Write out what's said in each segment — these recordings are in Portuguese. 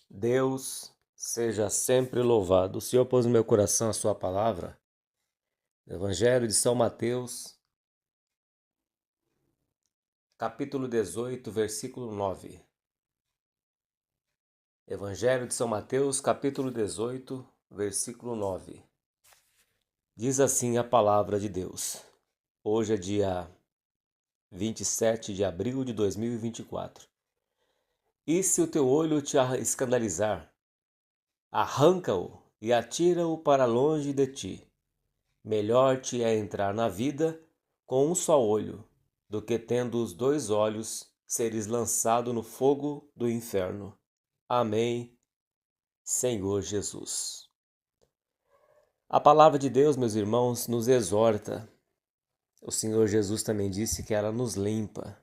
Deus seja sempre louvado. O Senhor pôs no meu coração a sua palavra. Evangelho de São Mateus, capítulo 18, versículo 9. Evangelho de São Mateus, capítulo 18, versículo 9. Diz assim a palavra de Deus. Hoje é dia 27 de abril de 2024. E se o teu olho te escandalizar, arranca-o e atira-o para longe de ti. Melhor te é entrar na vida com um só olho, do que tendo os dois olhos seres lançado no fogo do inferno. Amém, Senhor Jesus. A palavra de Deus, meus irmãos, nos exorta. O Senhor Jesus também disse que ela nos limpa.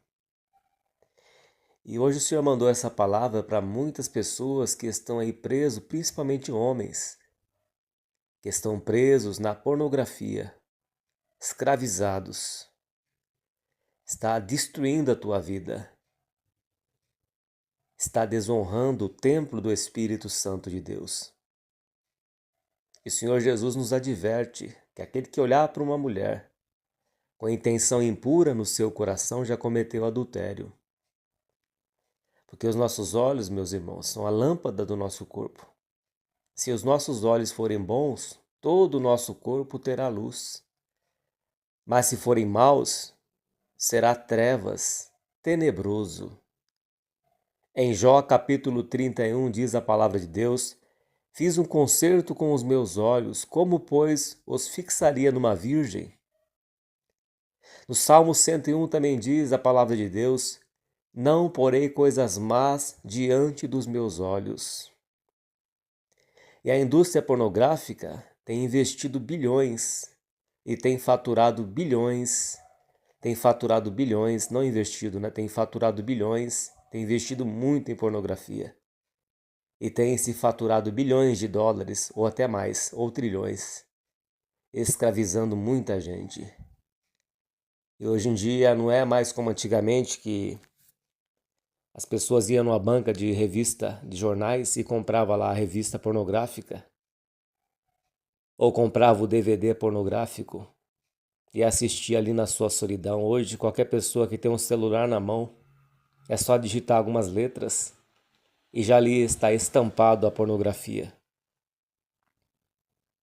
E hoje o Senhor mandou essa palavra para muitas pessoas que estão aí presos, principalmente homens, que estão presos na pornografia, escravizados. Está destruindo a tua vida. Está desonrando o templo do Espírito Santo de Deus. E o Senhor Jesus nos adverte que aquele que olhar para uma mulher com intenção impura no seu coração já cometeu adultério. Porque os nossos olhos, meus irmãos, são a lâmpada do nosso corpo. Se os nossos olhos forem bons, todo o nosso corpo terá luz. Mas se forem maus, será trevas, tenebroso. Em Jó capítulo 31 diz a palavra de Deus: Fiz um concerto com os meus olhos, como, pois, os fixaria numa virgem? No Salmo 101 também diz a palavra de Deus: Não porei coisas más diante dos meus olhos. E a indústria pornográfica tem investido bilhões e tem faturado bilhões, não investido, né? Tem faturado bilhões, tem investido muito em pornografia. E tem se faturado bilhões de dólares, ou até mais, ou trilhões, escravizando muita gente. E hoje em dia não é mais como antigamente que as pessoas iam numa banca de revista, de jornais e compravam lá a revista pornográfica, ou comprava o DVD pornográfico e assistia ali na sua solidão. Hoje, qualquer pessoa que tem um celular na mão, é só digitar algumas letras e já ali está estampado a pornografia,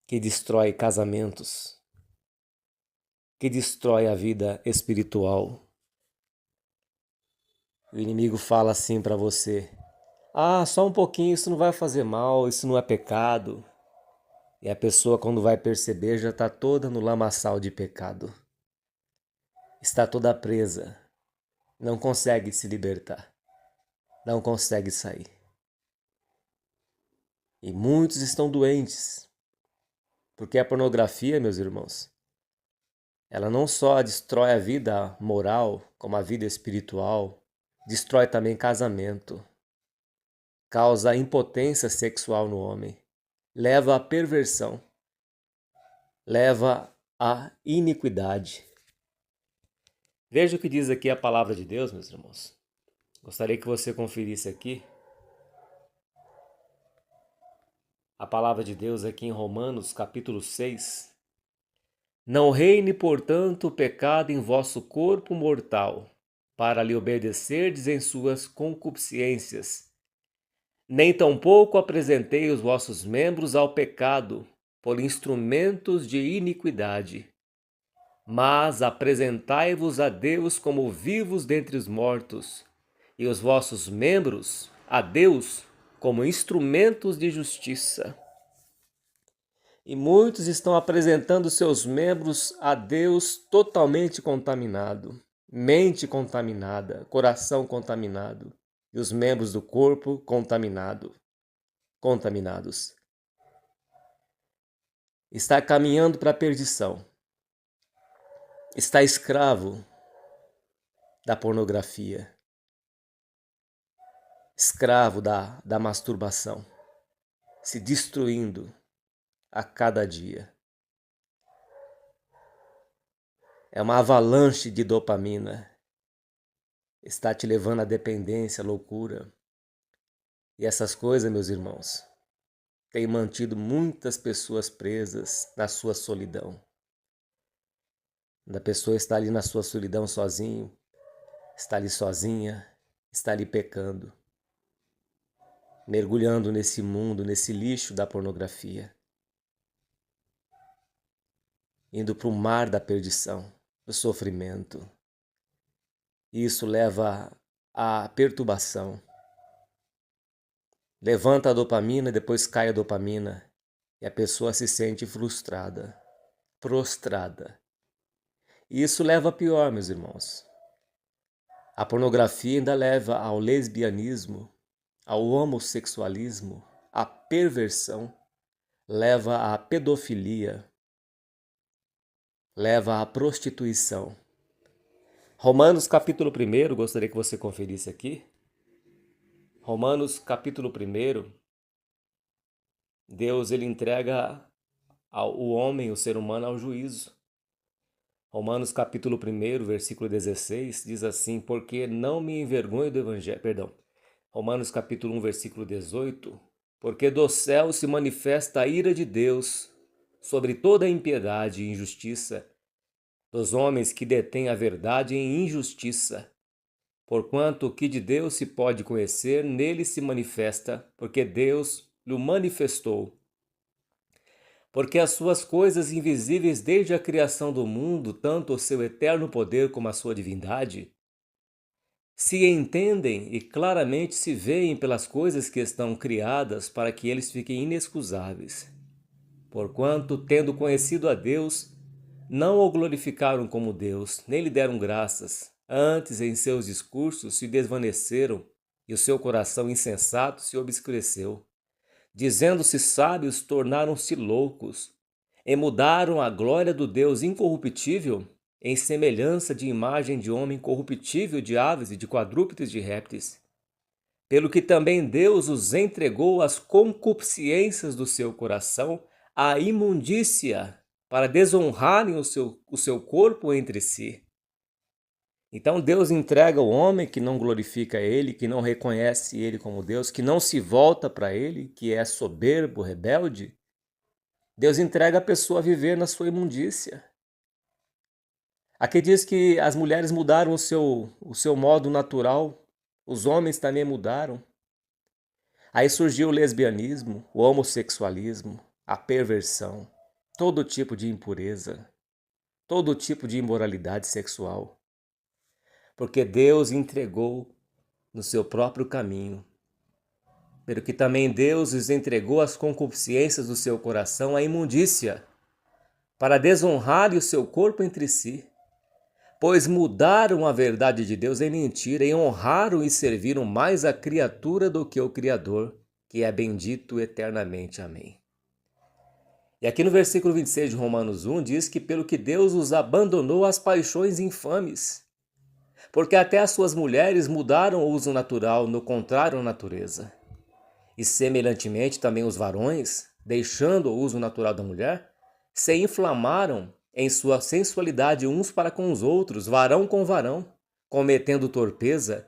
que destrói casamentos, que destrói a vida espiritual. O inimigo fala assim para você: ah, só um pouquinho, isso não vai fazer mal, isso não é pecado. E a pessoa, quando vai perceber, já está toda no lamaçal de pecado. Está toda presa, não consegue se libertar, não consegue sair. E muitos estão doentes, porque a pornografia, meus irmãos, ela não só destrói a vida moral, como a vida espiritual, destrói também casamento, causa impotência sexual no homem, leva à perversão, leva à iniquidade. Veja o que diz aqui a palavra de Deus, meus irmãos. Gostaria que você conferisse aqui a palavra de Deus aqui em Romanos, capítulo 6. Não reine, portanto, o pecado em vosso corpo mortal, para lhe obedecerdes em suas concupiscências. Nem tampouco apresentei os vossos membros ao pecado, por instrumentos de iniquidade. Mas apresentai-vos a Deus como vivos dentre os mortos, e os vossos membros a Deus como instrumentos de justiça. E muitos estão apresentando seus membros a Deus totalmente contaminado, mente contaminada, coração contaminado, e os membros do corpo contaminados. Está caminhando para a perdição. Está escravo da pornografia, escravo da masturbação, se destruindo a cada dia. É uma avalanche de dopamina. Está te levando à dependência, à loucura. E essas coisas, meus irmãos, têm mantido muitas pessoas presas na sua solidão. Quando a pessoa está ali na sua solidão sozinho, está ali sozinha, está ali pecando, mergulhando nesse mundo, nesse lixo da pornografia, indo para o mar da perdição, do sofrimento. E isso leva à perturbação. Levanta a dopamina, depois cai a dopamina e a pessoa se sente frustrada, prostrada. E isso leva a pior, meus irmãos. A pornografia ainda leva ao lesbianismo, ao homossexualismo, à perversão, leva à pedofilia, leva à prostituição. Romanos capítulo 1, gostaria que você conferisse aqui. Romanos capítulo 1, Deus ele entrega o homem, o ser humano, ao juízo. Romanos capítulo 1, versículo 16, diz assim: porque não me envergonho do evangelho, Romanos capítulo 1, versículo 18, porque do céu se manifesta a ira de Deus sobre toda a impiedade e injustiça dos homens que detêm a verdade em injustiça. Porquanto o que de Deus se pode conhecer, nele se manifesta, porque Deus lhe manifestou. Porque as suas coisas invisíveis desde a criação do mundo, tanto o seu eterno poder como a sua divindade, se entendem e claramente se veem pelas coisas que estão criadas para que eles fiquem inexcusáveis. Porquanto, tendo conhecido a Deus, não o glorificaram como Deus, nem lhe deram graças, antes em seus discursos se desvaneceram e o seu coração insensato se obscureceu. Dizendo-se sábios, tornaram-se loucos, e mudaram a glória do Deus incorruptível em semelhança de imagem de homem corruptível, de aves e de quadrúpedes de répteis. Pelo que também Deus os entregou às concupiscências do seu coração, à imundícia, para desonrarem o seu corpo entre si. Então Deus entrega o homem que não glorifica Ele, que não reconhece Ele como Deus, que não se volta para Ele, que é soberbo, rebelde. Deus entrega a pessoa a viver na sua imundícia. Aqui diz que as mulheres mudaram o seu modo natural, os homens também mudaram. Aí surgiu o lesbianismo, o homossexualismo, a perversão, todo tipo de impureza, todo tipo de imoralidade sexual. Porque Deus entregou no seu próprio caminho. Pelo que também Deus lhes entregou as concupiscências do seu coração, a imundícia, para desonrarem o seu corpo entre si. Pois mudaram a verdade de Deus em mentira e honraram e serviram mais a criatura do que o Criador, que é bendito eternamente. Amém. E aqui no versículo 26 de Romanos 1 diz que pelo que Deus os abandonou às paixões infames, porque até as suas mulheres mudaram o uso natural, no contrário à natureza. E semelhantemente também os varões, deixando o uso natural da mulher, se inflamaram em sua sensualidade uns para com os outros, varão com varão, cometendo torpeza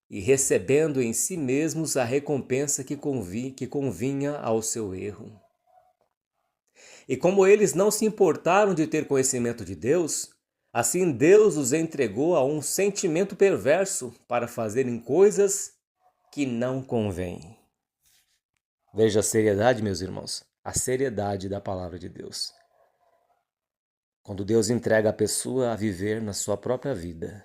e recebendo em si mesmos a recompensa que convinha ao seu erro. E como eles não se importaram de ter conhecimento de Deus, assim Deus os entregou a um sentimento perverso para fazerem coisas que não convêm. Veja a seriedade, meus irmãos, a seriedade da palavra de Deus. Quando Deus entrega a pessoa a viver na sua própria vida.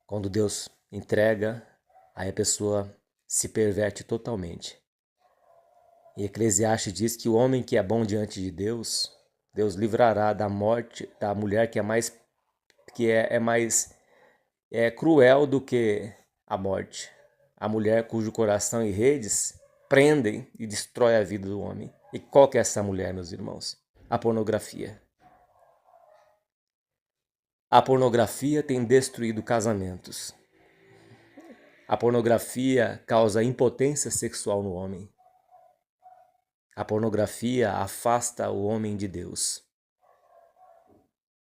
Quando Deus entrega, aí a pessoa se perverte totalmente. E Eclesiastes diz que o homem que é bom diante de Deus, Deus livrará da morte da mulher que é mais cruel do que a morte. A mulher cujo coração e redes prendem e destrói a vida do homem. E qual que é essa mulher, meus irmãos? A pornografia. A pornografia tem destruído casamentos. A pornografia causa impotência sexual no homem. A pornografia afasta o homem de Deus.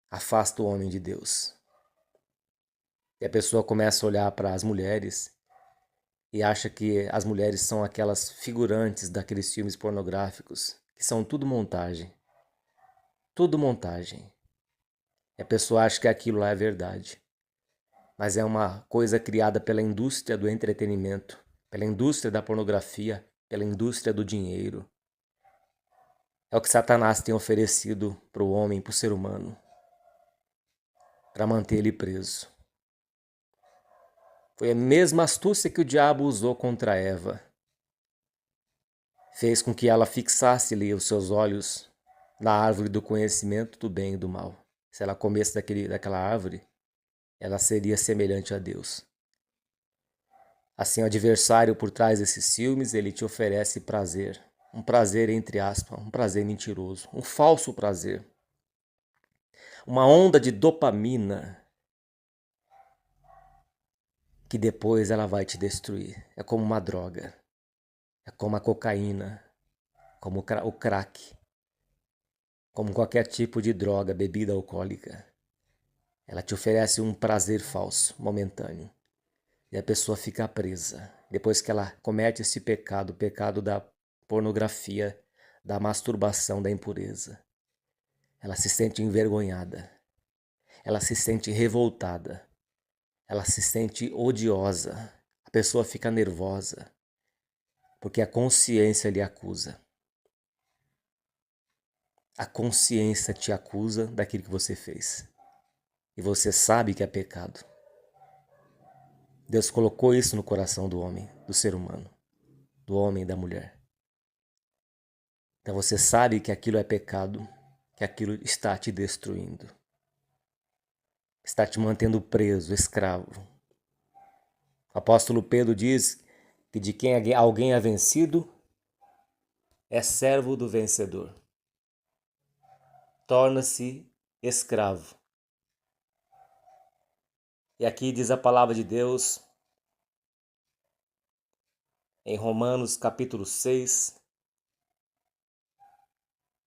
Afasta o homem de Deus. E a pessoa começa a olhar para as mulheres e acha que as mulheres são aquelas figurantes daqueles filmes pornográficos, que são tudo montagem. Tudo montagem. E a pessoa acha que aquilo lá é verdade. Mas é uma coisa criada pela indústria do entretenimento, pela indústria da pornografia, pela indústria do dinheiro. É o que Satanás tem oferecido para o homem, para o ser humano, para manter ele preso. Foi a mesma astúcia que o diabo usou contra Eva. Fez com que ela fixasse-lhe os seus olhos na árvore do conhecimento do bem e do mal. Se ela comesse daquela árvore, ela seria semelhante a Deus. Assim, o adversário por trás desses filmes, ele te oferece prazer. Um prazer entre aspas, um prazer mentiroso, um falso prazer. Uma onda de dopamina que depois ela vai te destruir. É como uma droga. É como a cocaína, como o crack, como qualquer tipo de droga, bebida alcoólica. Ela te oferece um prazer falso, momentâneo. E a pessoa fica presa. Depois que ela comete esse pecado, o pecado da pornografia, da masturbação, da impureza, ela se sente envergonhada. Ela se sente revoltada. Ela se sente odiosa. A pessoa fica nervosa, porque a consciência lhe acusa. A consciência te acusa daquilo que você fez. E você sabe que é pecado. Deus colocou isso no coração do homem, do ser humano, do homem e da mulher. Então você sabe que aquilo é pecado, que aquilo está te destruindo. Está te mantendo preso, escravo. O apóstolo Pedro diz que de quem alguém é vencido, é servo do vencedor. Torna-se escravo. E aqui diz a palavra de Deus, em Romanos capítulo 6,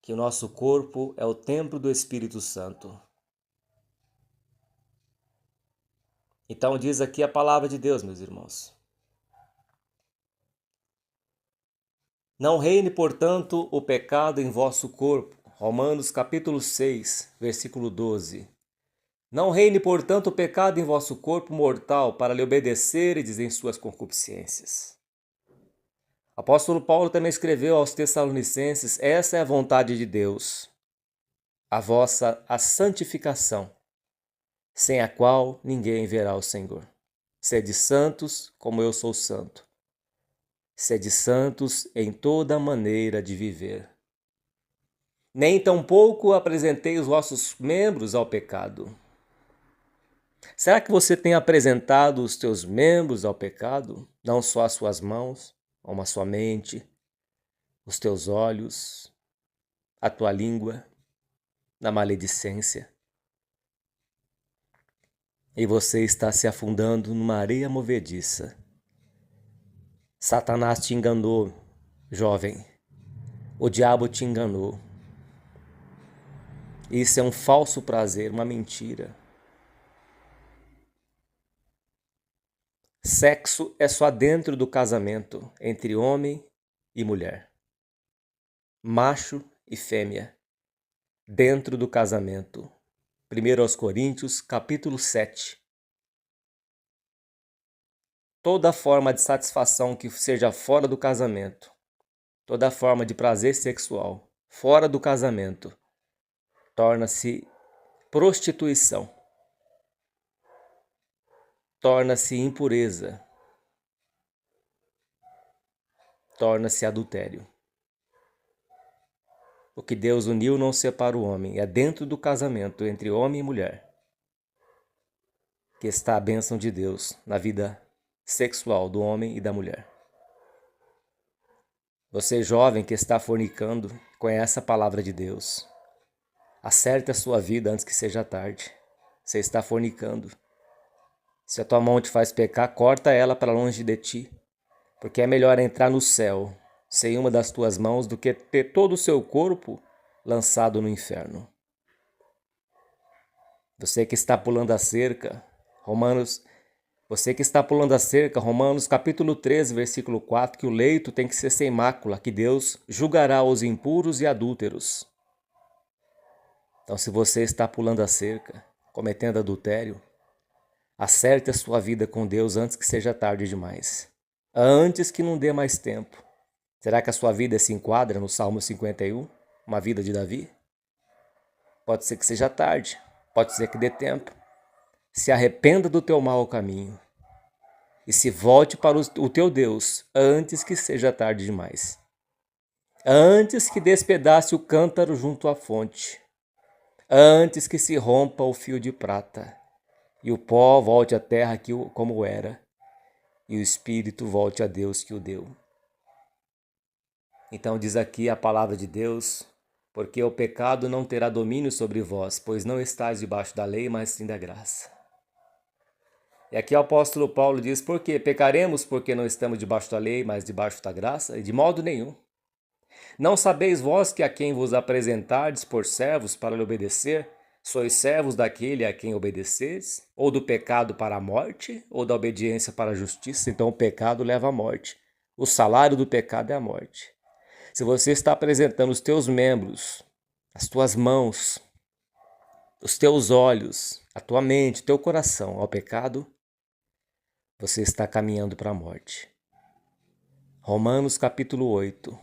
que o nosso corpo é o templo do Espírito Santo. Então diz aqui a palavra de Deus, meus irmãos. Não reine, portanto, o pecado em vosso corpo. Romanos capítulo 6, versículo 12. Não reine, portanto, o pecado em vosso corpo mortal, para lhe obedeceredes em suas concupiscências. Apóstolo Paulo também escreveu aos Tessalonicenses: essa é a vontade de Deus, a santificação, sem a qual ninguém verá o Senhor. Sede santos, como eu sou santo. Sede santos em toda maneira de viver. Nem tampouco apresentei os vossos membros ao pecado. Será que você tem apresentado os teus membros ao pecado? Não só as suas mãos, como a sua mente, os teus olhos, a tua língua, na maledicência. E você está se afundando numa areia movediça. Satanás te enganou, jovem. O diabo te enganou. Isso é um falso prazer, uma mentira. Sexo é só dentro do casamento, entre homem e mulher. Macho e fêmea, dentro do casamento. 1 Coríntios, capítulo 7. Toda forma de satisfação que seja fora do casamento, toda forma de prazer sexual fora do casamento, torna-se prostituição, torna-se impureza, torna-se adultério. O que Deus uniu não separa o homem, é dentro do casamento entre homem e mulher que está a bênção de Deus na vida sexual do homem e da mulher. Você jovem que está fornicando, conhece a palavra de Deus. Acerte a sua vida antes que seja tarde. Você está fornicando. Se a tua mão te faz pecar, corta ela para longe de ti, porque é melhor entrar no céu sem uma das tuas mãos do que ter todo o seu corpo lançado no inferno. Você que está pulando a cerca, Você que está pulando a cerca, Romanos capítulo 13, versículo 4, que o leito tem que ser sem mácula, que Deus julgará os impuros e adúlteros. Então, se você está pulando a cerca, cometendo adultério, acerte a sua vida com Deus antes que seja tarde demais. Antes que não dê mais tempo. Será que a sua vida se enquadra no Salmo 51? Uma vida de Davi? Pode ser que seja tarde, pode ser que dê tempo. Se arrependa do teu mau caminho e se volte para o teu Deus antes que seja tarde demais. Antes que despedace o cântaro junto à fonte. Antes que se rompa o fio de prata e o pó volte à terra como era e o espírito volte a Deus que o deu. Então diz aqui a palavra de Deus: porque o pecado não terá domínio sobre vós, pois não estáis debaixo da lei, mas sim da graça. E aqui o apóstolo Paulo diz: por quê? Pecaremos porque não estamos debaixo da lei, mas debaixo da graça? E de modo nenhum. Não sabeis vós que a quem vos apresentardes por servos para lhe obedecer, sois servos daquele a quem obedeceis? Ou do pecado para a morte, ou da obediência para a justiça? Então o pecado leva à morte. O salário do pecado é a morte. Se você está apresentando os teus membros, as tuas mãos, os teus olhos, a tua mente, o teu coração ao pecado, você está caminhando para a morte. Romanos capítulo 8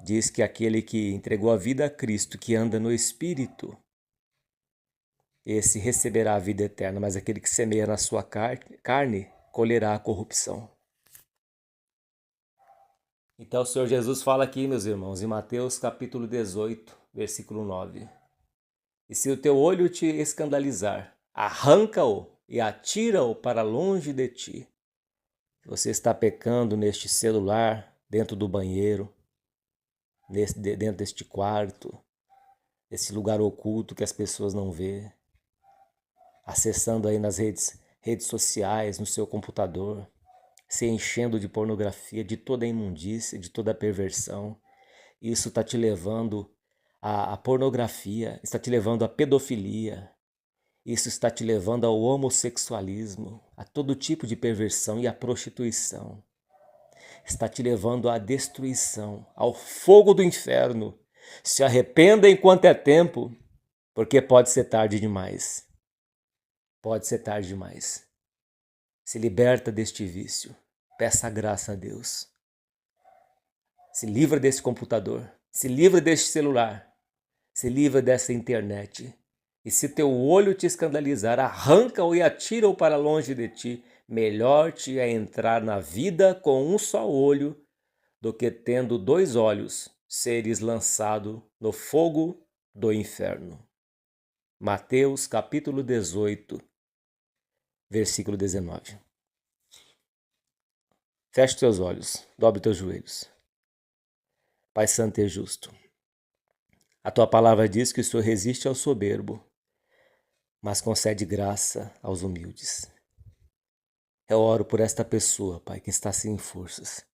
diz que aquele que entregou a vida a Cristo, que anda no Espírito, esse receberá a vida eterna, mas aquele que semeia na sua carne colherá a corrupção. Então o Senhor Jesus fala aqui, meus irmãos, em Mateus capítulo 18, versículo 9. E se o teu olho te escandalizar, arranca-o e atira-o para longe de ti. Se você está pecando neste celular, dentro do banheiro, dentro deste quarto, esse lugar oculto que as pessoas não vê, acessando aí nas redes sociais, no seu computador, se enchendo de pornografia, de toda a imundícia, de toda a perversão. Isso está te levando à pornografia, está te levando à pedofilia, isso está te levando ao homossexualismo, a todo tipo de perversão e à prostituição. Está te levando à destruição, ao fogo do inferno. Se arrependa enquanto é tempo, porque pode ser tarde demais. Pode ser tarde demais. Se liberta deste vício. Peça graça a Deus. Se livra desse computador. Se livra deste celular. Se livra dessa internet. E se teu olho te escandalizar, arranca-o e atira-o para longe de ti. Melhor te é entrar na vida com um só olho do que tendo 2 olhos seres lançado no fogo do inferno. Mateus capítulo 18, versículo 19. Feche teus olhos, dobre teus joelhos. Pai santo e justo, a tua palavra diz que o Senhor resiste ao soberbo, mas concede graça aos humildes. Eu oro por esta pessoa, Pai, que está sem forças,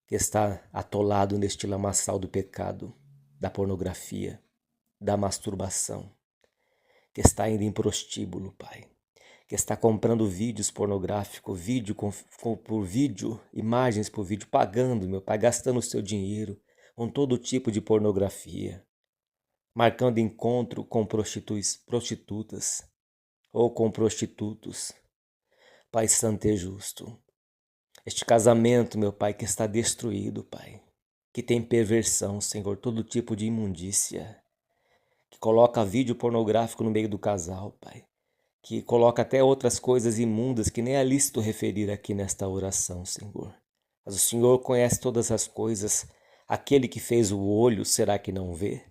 que está atolado neste lamaçal do pecado, da pornografia, da masturbação, que está indo em prostíbulo, Pai, que está comprando vídeos pornográficos, por vídeo, imagens por vídeo, pagando, meu Pai, gastando o seu dinheiro com todo tipo de pornografia, marcando encontro com prostitutas ou com prostitutos. Pai santo e justo, este casamento, meu Pai, que está destruído, Pai, que tem perversão, Senhor, todo tipo de imundícia, que coloca vídeo pornográfico no meio do casal, Pai, que coloca até outras coisas imundas que nem é lícito referir aqui nesta oração, Senhor. Mas o Senhor conhece todas as coisas. Aquele que fez o olho, será que não vê?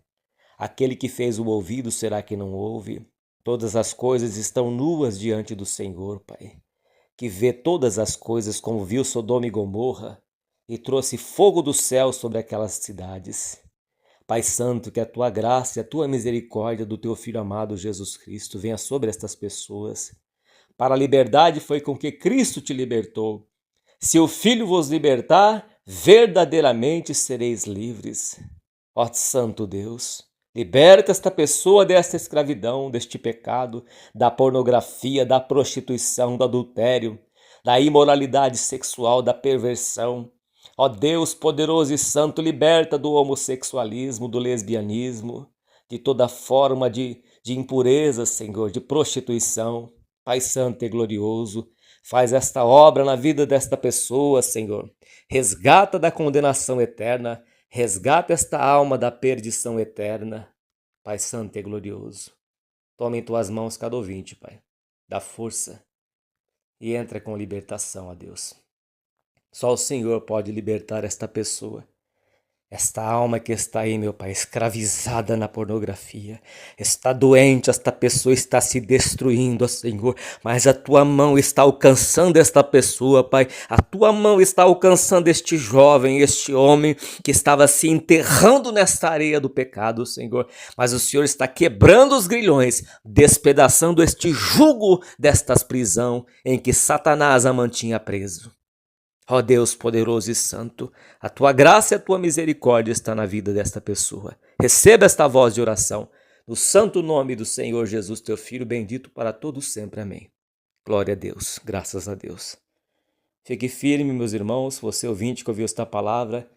Aquele que fez o ouvido, será que não ouve? Todas as coisas estão nuas diante do Senhor, Pai, que vê todas as coisas como viu Sodoma e Gomorra e trouxe fogo do céu sobre aquelas cidades. Pai Santo, que a tua graça e a tua misericórdia do teu Filho amado Jesus Cristo venha sobre estas pessoas. Para a liberdade foi com que Cristo te libertou. Se o Filho vos libertar, verdadeiramente sereis livres. Ó Santo Deus, liberta esta pessoa desta escravidão, deste pecado, da pornografia, da prostituição, do adultério, da imoralidade sexual, da perversão. Ó Deus poderoso e santo, liberta do homossexualismo, do lesbianismo, de toda forma de impureza, Senhor, de prostituição. Pai santo e glorioso, faz esta obra na vida desta pessoa, Senhor. Resgata da condenação eterna, resgata esta alma da perdição eterna. Pai santo e glorioso, toma em tuas mãos cada ouvinte, Pai. Dá força e entra com libertação, ó Deus. Só o Senhor pode libertar esta pessoa. Esta alma que está aí, meu Pai, escravizada na pornografia, está doente, esta pessoa está se destruindo, ó Senhor, mas a Tua mão está alcançando esta pessoa, Pai, a Tua mão está alcançando este jovem, este homem que estava se enterrando nesta areia do pecado, Senhor, mas o Senhor está quebrando os grilhões, despedaçando este jugo destas prisão em que Satanás a mantinha preso. Ó Deus poderoso e santo, a Tua graça e a Tua misericórdia está na vida desta pessoa. Receba esta voz de oração, no santo nome do Senhor Jesus, Teu Filho, bendito para todos sempre. Amém. Glória a Deus, graças a Deus. Fique firme, meus irmãos, você ouvinte que ouviu esta palavra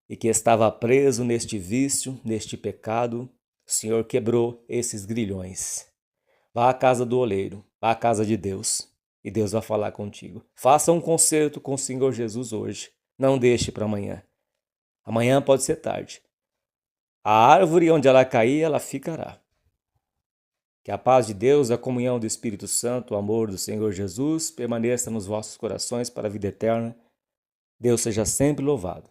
e que estava preso neste vício, neste pecado, o Senhor quebrou esses grilhões. Vá à casa do oleiro, vá à casa de Deus. E Deus vai falar contigo. Faça um concerto com o Senhor Jesus hoje. Não deixe para amanhã. Amanhã pode ser tarde. A árvore onde ela cair, ela ficará. Que a paz de Deus, a comunhão do Espírito Santo, o amor do Senhor Jesus permaneça nos vossos corações para a vida eterna. Deus seja sempre louvado.